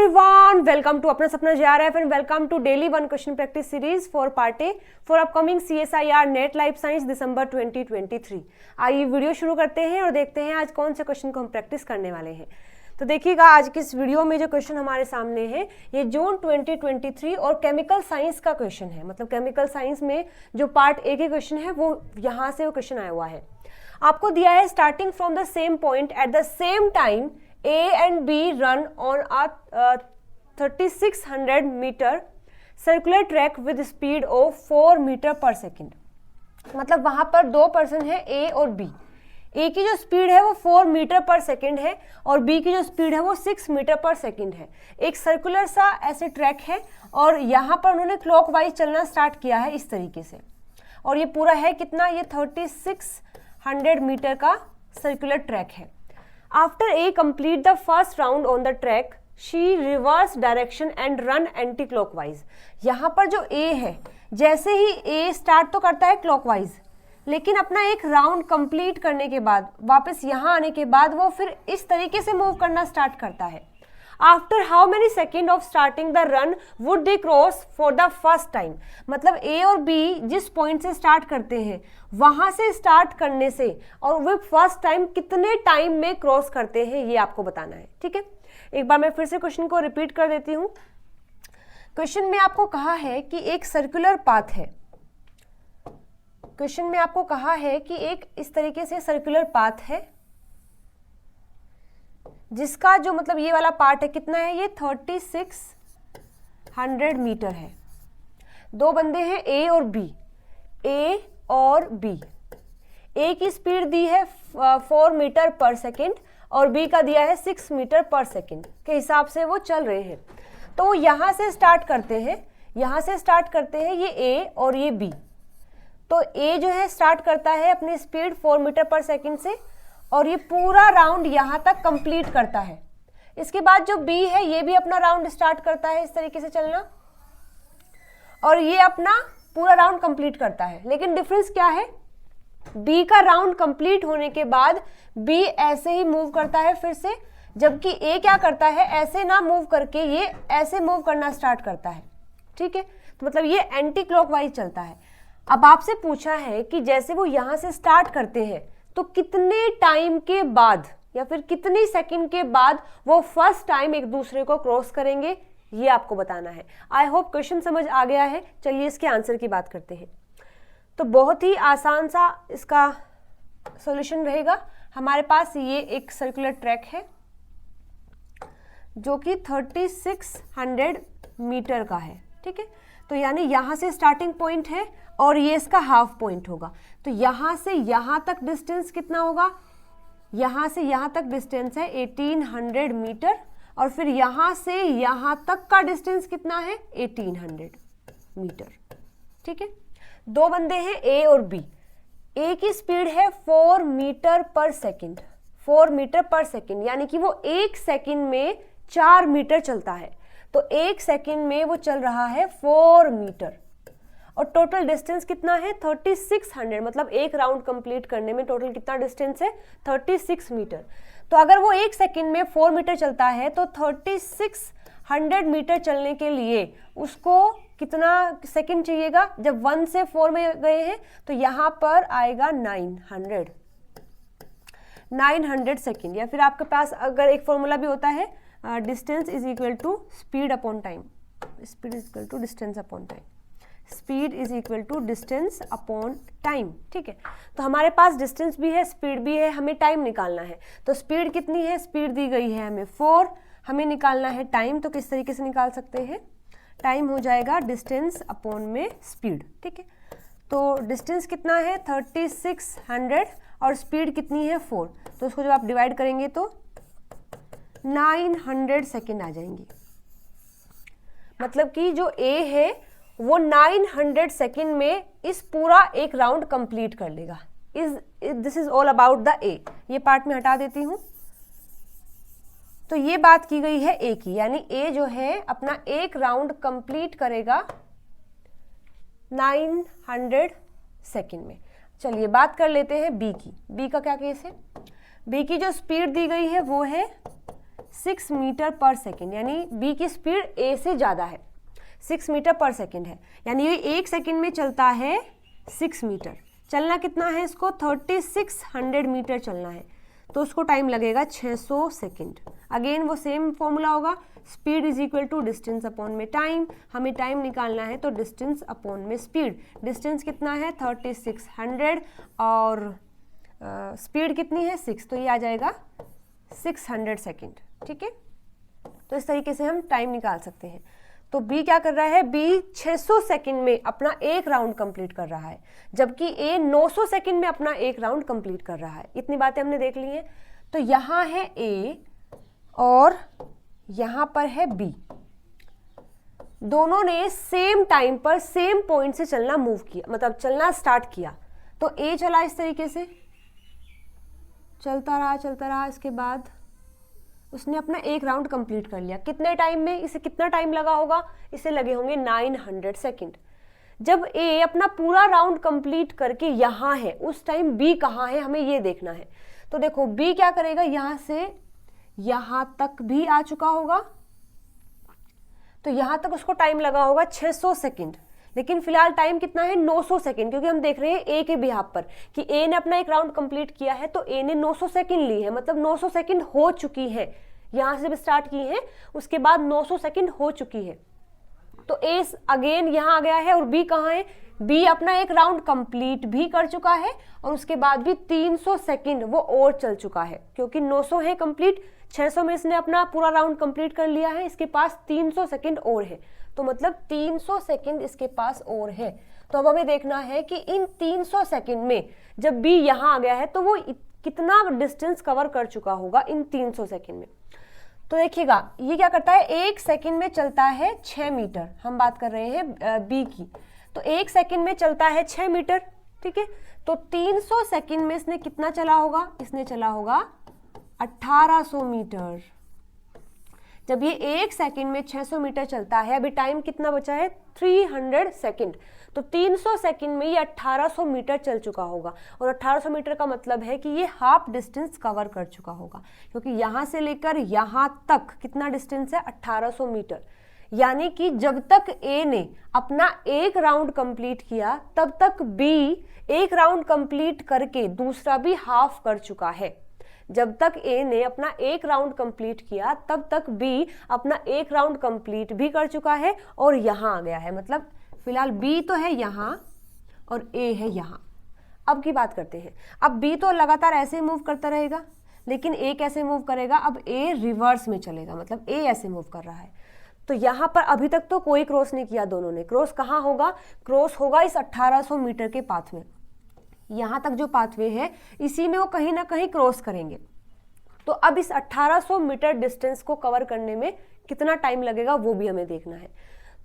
everyone, welcome to अपना सपना JRF and welcome to daily one question practice series for part A for upcoming CSIR Net Life Science दिसंबर 2023। आइए video शुरू करते हैं और देखते हैं आज कौन से क्वेश्चन को हम प्रैक्टिस करने वाले हैं। तो देखिएगा आज की इस वीडियो में जो क्वेश्चन हमारे सामने है ये जून 2023 और केमिकल साइंस का क्वेश्चन है। मतलब केमिकल साइंस में जो पार्ट ए के क्वेश्चन है वो यहाँ से वो क्वेश्चन आया हुआ है। आपको दिया है starting from the same point at the same time A and B run on a 3600 meter circular track with speed of 4 meter per second। मतलब वहां पर दो पर्सन है A और B। A की जो स्पीड है वो 4 मीटर पर सेकेंड है और B की जो स्पीड है वो 6 मीटर पर सेकेंड है। एक सर्कुलर सा ऐसे ट्रैक है और यहाँ पर उन्होंने क्लॉकवाइज चलना स्टार्ट किया है इस तरीके से। और ये पूरा है कितना, ये 3600 मीटर का सर्कुलर ट्रैक है। After A complete the first round on the track, she reverse direction and run anti-clockwise। यहाँ पर जो A है, जैसे ही A स्टार्ट तो करता है क्लॉकवाइज, लेकिन अपना एक राउंड कंप्लीट करने के बाद वापस यहाँ आने के बाद वो फिर इस तरीके से मूव करना स्टार्ट करता है। After how many second of starting the run would they cross for the first time. मतलब ए और बी जिस पॉइंट से स्टार्ट करते हैं वहां से स्टार्ट करने से और वो फर्स्ट टाइम कितने टाइम में क्रॉस करते हैं ये आपको बताना है। ठीक है, एक बार मैं फिर से क्वेश्चन को रिपीट कर देती हूँ। क्वेश्चन में आपको कहा है कि एक सर्कुलर पाथ है। क्वेश्चन में आपको कहा है कि एक इस तरीके से सर्कुलर पाथ है जिसका जो मतलब ये वाला पार्ट है कितना है, ये 3600 मीटर है। दो बंदे हैं A और B। A और B, A की स्पीड दी है 4 मीटर पर सेकेंड और B का दिया है 6 मीटर पर सेकेंड के हिसाब से वो चल रहे हैं। तो यहाँ से स्टार्ट करते हैं, यहाँ से स्टार्ट करते हैं ये A और ये B। तो A जो है स्टार्ट करता है अपनी स्पीड 4 मीटर पर सेकेंड से और ये पूरा राउंड यहाँ तक कंप्लीट करता है। इसके बाद जो B है ये भी अपना राउंड स्टार्ट करता है इस तरीके से चलना और ये अपना पूरा राउंड कंप्लीट करता है। लेकिन डिफरेंस क्या है, B का राउंड कंप्लीट होने के बाद B ऐसे ही मूव करता है फिर से, जबकि A क्या करता है, ऐसे ना मूव करके ये ऐसे मूव करना स्टार्ट करता है। ठीक है, तो मतलब ये एंटी क्लॉकवाइज चलता है। अब आपसे पूछा है कि जैसे वो यहाँ से स्टार्ट करते हैं तो कितने टाइम के बाद या फिर कितनी सेकंड के बाद वो फर्स्ट टाइम एक दूसरे को क्रॉस करेंगे, ये आपको बताना है। आई होप क्वेश्चन समझ आ गया है। चलिए इसके आंसर की बात करते हैं। तो बहुत ही आसान सा इसका सॉल्यूशन रहेगा। हमारे पास ये एक सर्कुलर ट्रैक है जो कि 3600 मीटर का है। ठीक है, तो यानी यहाँ से स्टार्टिंग पॉइंट है और ये इसका हाफ पॉइंट होगा। तो यहाँ से यहाँ तक डिस्टेंस कितना होगा, यहाँ से यहाँ तक डिस्टेंस है 1800 मीटर और फिर यहाँ से यहाँ तक का डिस्टेंस कितना है 1800 मीटर। ठीक है, दो बंदे हैं A और B। A की स्पीड है 4 मीटर पर सेकेंड, 4 मीटर पर सेकेंड, यानी कि वो एक सेकेंड में 4 मीटर चलता है। तो एक सेकेंड में वो चल रहा है 4 मीटर और टोटल डिस्टेंस कितना है 3600। मतलब एक राउंड कंप्लीट करने में टोटल कितना डिस्टेंस है 36 मीटर। तो अगर वो एक सेकेंड में 4 मीटर चलता है तो 3600 मीटर चलने के लिए उसको कितना सेकेंड चाहिएगा। जब 1 से 4 में गए हैं तो यहाँ पर आएगा 900 सेकेंड। या फिर आपके पास अगर एक फॉर्मूला भी होता है, distance is equal to speed upon time, speed is equal to distance upon time, speed is equal to distance upon time. ठीक है, तो हमारे पास डिस्टेंस भी है, स्पीड भी है, हमें टाइम निकालना है। तो स्पीड कितनी है, स्पीड दी गई है हमें 4, हमें निकालना है टाइम। तो किस तरीके से निकाल सकते हैं, टाइम हो जाएगा डिस्टेंस अपॉन में स्पीड। ठीक है, तो डिस्टेंस कितना है 3600 और स्पीड कितनी है 4। तो उसको जब आप डिवाइड करेंगे तो 900 सेकेंड आ जाएंगे। मतलब कि जो A है वो 900 सेकेंड में इस पूरा एक राउंड कंप्लीट कर लेगा। This is all about the A। ये पार्ट में हटा देती हूं। तो ये बात की गई है A की, यानी A जो है अपना एक राउंड कंप्लीट करेगा 900 सेकेंड में। चलिए बात कर लेते हैं B की। B का क्या केस है, B की जो स्पीड दी गई है वो है 6 मीटर पर सेकेंड, यानी बी की स्पीड ए से ज़्यादा है, 6 मीटर पर सेकेंड है, यानी ये 1 सेकेंड में चलता है 6 मीटर। चलना कितना है इसको, 3600 मीटर चलना है, तो उसको टाइम लगेगा 600 सेकेंड। अगेन वो सेम फॉर्मूला होगा, speed is equal to distance upon में टाइम। हमें टाइम निकालना है तो डिस्टेंस अपॉन में स्पीड। डिस्टेंस कितना है 3600 और स्पीड कितनी है 6, तो ये आ जाएगा 600 सेकेंड। ठीक है, तो इस तरीके से हम टाइम निकाल सकते हैं। तो बी क्या कर रहा है, बी 600 सेकेंड में अपना एक राउंड कंप्लीट कर रहा है, जबकि ए 900 सेकेंड में अपना एक राउंड कंप्लीट कर रहा है। इतनी बातें हमने देख ली हैं। तो यहाँ है ए और यहाँ पर है बी, दोनों ने सेम टाइम पर सेम पॉइंट से चलना मूव किया, मतलब चलना स्टार्ट किया। तो ए चला इस तरीके से, चलता रहा, इसके बाद उसने अपना एक राउंड कंप्लीट कर लिया। कितने टाइम में, इसे कितना टाइम लगा होगा, इसे लगे होंगे 900 सेकेंड। जब ए अपना पूरा राउंड कंप्लीट करके यहाँ है, उस टाइम बी कहाँ है हमें ये देखना है। तो देखो बी क्या करेगा, यहाँ से यहाँ तक भी आ चुका होगा, तो यहाँ तक उसको टाइम लगा होगा 600 सेकेंड। लेकिन फिलहाल टाइम कितना है 900 सेकेंड, क्योंकि हम देख रहे हैं ए के बिहाफ पर कि ए ने अपना एक राउंड कंप्लीट किया है, तो ए ने 900 सेकेंड ली है, मतलब 900 सेकेंड हो चुकी है। यहाँ से जब स्टार्ट की है उसके बाद 900 सेकेंड हो चुकी है। तो ए अगेन यहाँ आ गया है और बी कहाँ है, बी अपना एक राउंड कंप्लीट भी कर चुका है और उसके बाद भी 300 सेकेंड वो और चल चुका है, क्योंकि 900 है कंप्लीट, 600 में इसने अपना पूरा राउंड कंप्लीट कर लिया है, इसके पास 300 सेकेंड और है, तो मतलब 300 सेकेंड इसके पास और है। तो अब हमें देखना है कि इन 300 सेकेंड में जब बी यहाँ आ गया है तो वो कितना डिस्टेंस कवर कर चुका होगा इन 300 सेकेंड में। तो देखिएगा ये क्या करता है, 1 सेकेंड में चलता है 6 मीटर, हम बात कर रहे हैं बी की। तो 1 सेकेंड में चलता है 6 मीटर, ठीक है। तो 300 सेकेंड में इसने कितना चला होगा, इसने चला होगा 1800 मीटर। जब ये 1 सेकेंड में 600 मीटर चलता है, अभी टाइम कितना बचा है 300 सेकेंड, तो 300 सेकेंड में ये 1800 मीटर चल चुका होगा। और 1800 मीटर का मतलब है कि ये हाफ डिस्टेंस कवर कर चुका होगा, क्योंकि यहाँ से लेकर यहाँ तक कितना डिस्टेंस है 1800 मीटर। यानी कि जब तक ए ने अपना एक राउंड कंप्लीट किया तब तक बी एक राउंड कंप्लीट करके दूसरा भी हाफ कर चुका है। जब तक ए ने अपना एक राउंड कंप्लीट किया तब तक बी अपना एक राउंड कंप्लीट भी कर चुका है और यहाँ आ गया है। मतलब फिलहाल बी तो है यहाँ और ए है यहाँ। अब की बात करते हैं, अब बी तो लगातार ऐसे मूव करता रहेगा, लेकिन ए कैसे मूव करेगा, अब ए रिवर्स में चलेगा, मतलब ए ऐसे मूव कर रहा है। तो यहाँ पर अभी तक तो कोई क्रॉस नहीं किया दोनों ने। क्रॉस कहाँ होगा, क्रॉस होगा इस 1800 मीटर के पाथ में। यहाँ तक जो पाथवे है इसी में वो कहीं ना कहीं क्रॉस करेंगे। तो अब इस 1800 मीटर डिस्टेंस को कवर करने में कितना टाइम लगेगा वो भी हमें देखना है।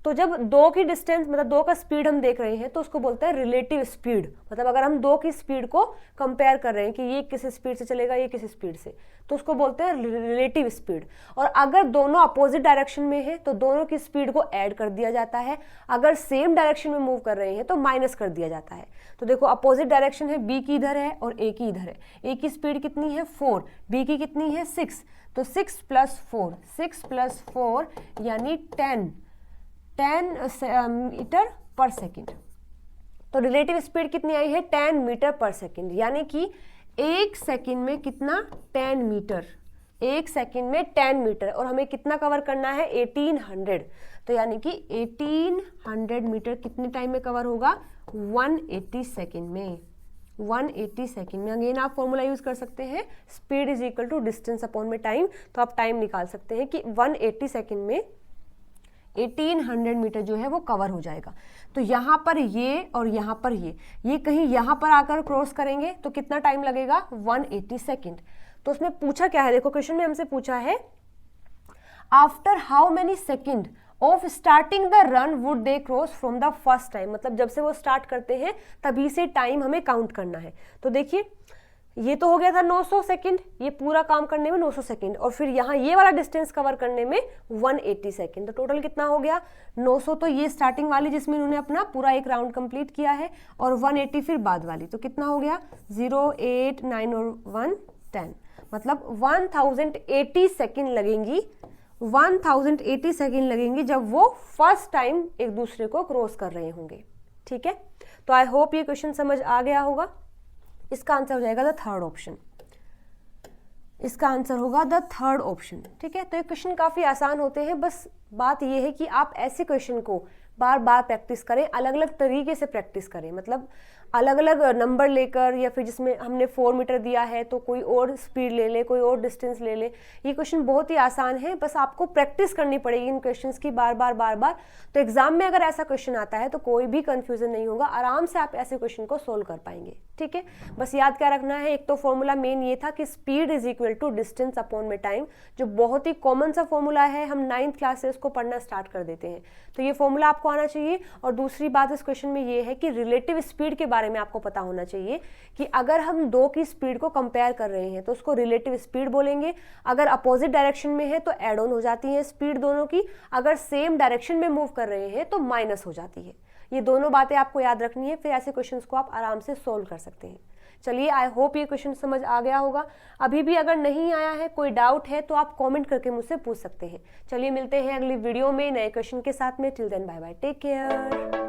तो जब दो की डिस्टेंस, मतलब दो का स्पीड हम देख रहे हैं, तो उसको बोलते हैं रिलेटिव स्पीड। मतलब अगर हम दो की स्पीड को कंपेयर कर रहे हैं कि ये किस स्पीड से चलेगा, ये किस स्पीड से, तो उसको बोलते हैं रिलेटिव स्पीड। और अगर दोनों अपोजिट डायरेक्शन में है तो दोनों की स्पीड को ऐड कर दिया जाता है, अगर सेम डायरेक्शन में मूव कर रहे हैं तो माइनस कर दिया जाता है। तो देखो अपोजिट डायरेक्शन है, बी की इधर है और ए की इधर है। ए की स्पीड कितनी है 4, बी की कितनी है 6, तो 6 + 4 यानी 10 मीटर पर सेकेंड। तो रिलेटिव स्पीड कितनी आई है 10 मीटर पर सेकेंड, यानी कि 1 सेकेंड में कितना 10 मीटर, 1 सेकेंड में 10 मीटर, और हमें कितना कवर करना है 1800। तो यानी कि 1800 मीटर कितने टाइम में कवर होगा 180 सेकेंड में। 180 सेकेंड में अगेन आप फॉर्मूला यूज कर सकते हैं, speed is equal to distance upon में टाइम। तो आप टाइम निकाल सकते हैं कि 180 सेकेंड में 1800 मीटर जो है वो कवर हो जाएगा। तो यहाँ पर ये और यहाँ पर ये कहीं यहाँ पर आकर क्रॉस करेंगे तो कितना टाइम लगेगा 180 सेकेंड। तो उसमें पूछा क्या है, देखो क्वेश्चन में हमसे पूछा है after how many second of starting the run would they cross from the first time. मतलब जब से वो स्टार्ट करते हैं तभी से टाइम हमें काउंट करना है। तो देखिए ये तो हो गया था 900 सेकेंड, ये पूरा काम करने में 900 सेकेंड, और फिर यहाँ ये वाला डिस्टेंस कवर करने में 180 सेकेंड। तो टोटल कितना हो गया 900, तो ये स्टार्टिंग वाली जिसमें इन्होंने अपना पूरा एक राउंड कंप्लीट किया है, और 180 फिर बाद वाली, तो कितना हो गया 0, 8, 9 और 1 10। मतलब 1080 सेकेंड लगेंगी, 1080 सेकेंड लगेंगी जब वो फर्स्ट टाइम एक दूसरे को क्रॉस कर रहे होंगे। ठीक है, तो आई होप ये क्वेश्चन समझ आ गया होगा। इसका आंसर हो जाएगा द थर्ड ऑप्शन, इसका आंसर होगा द थर्ड ऑप्शन। ठीक है, तो ये क्वेश्चन काफ़ी आसान होते हैं, बस बात ये है कि आप ऐसे क्वेश्चन को बार बार प्रैक्टिस करें, अलग अलग तरीके से प्रैक्टिस करें, मतलब अलग अलग नंबर लेकर, या फिर जिसमें हमने 4 मीटर दिया है तो कोई और स्पीड ले ले, कोई और डिस्टेंस ले ले। ये क्वेश्चन बहुत ही आसान है, बस आपको प्रैक्टिस करनी पड़ेगी इन क्वेश्चंस की बार बार बार बार। तो एग्जाम में अगर ऐसा क्वेश्चन आता है तो कोई भी कंफ्यूजन नहीं होगा, आराम से आप ऐसे क्वेश्चन को सोल्व कर पाएंगे। ठीक है, बस याद क्या रखना है, एक तो फॉर्मूला मेन ये था कि speed is equal to distance upon में टाइम, जो बहुत ही कॉमन सा फॉर्मूला है, हम 9th क्लास से इसको पढ़ना स्टार्ट कर देते हैं, तो ये फॉर्मूला आपको आना चाहिए। और दूसरी बात इस क्वेश्चन में ये है कि रिलेटिव स्पीड के बारे में आपको पता होना चाहिए कि अगर हम दो की स्पीड को कंपेयर कर रहे हैं तो उसको रिलेटिव स्पीड बोलेंगे, अगर अपोजिट डायरेक्शन में है तो एड ऑन हो जाती है स्पीड दोनों की, अगर सेम डायरेक्शन में मूव कर रहे हैं तो माइनस हो जाती है। ये दोनों बातें आपको याद रखनी है, फिर ऐसे क्वेश्चंस को आप आराम से सोल्व कर सकते हैं। चलिए, आई होप ये क्वेश्चन समझ आ गया होगा। अभी भी अगर नहीं आया है, कोई डाउट है तो आप कमेंट करके मुझसे पूछ सकते हैं। चलिए, मिलते हैं अगली वीडियो में नए क्वेश्चन के साथ में। Till then bye bye, take care.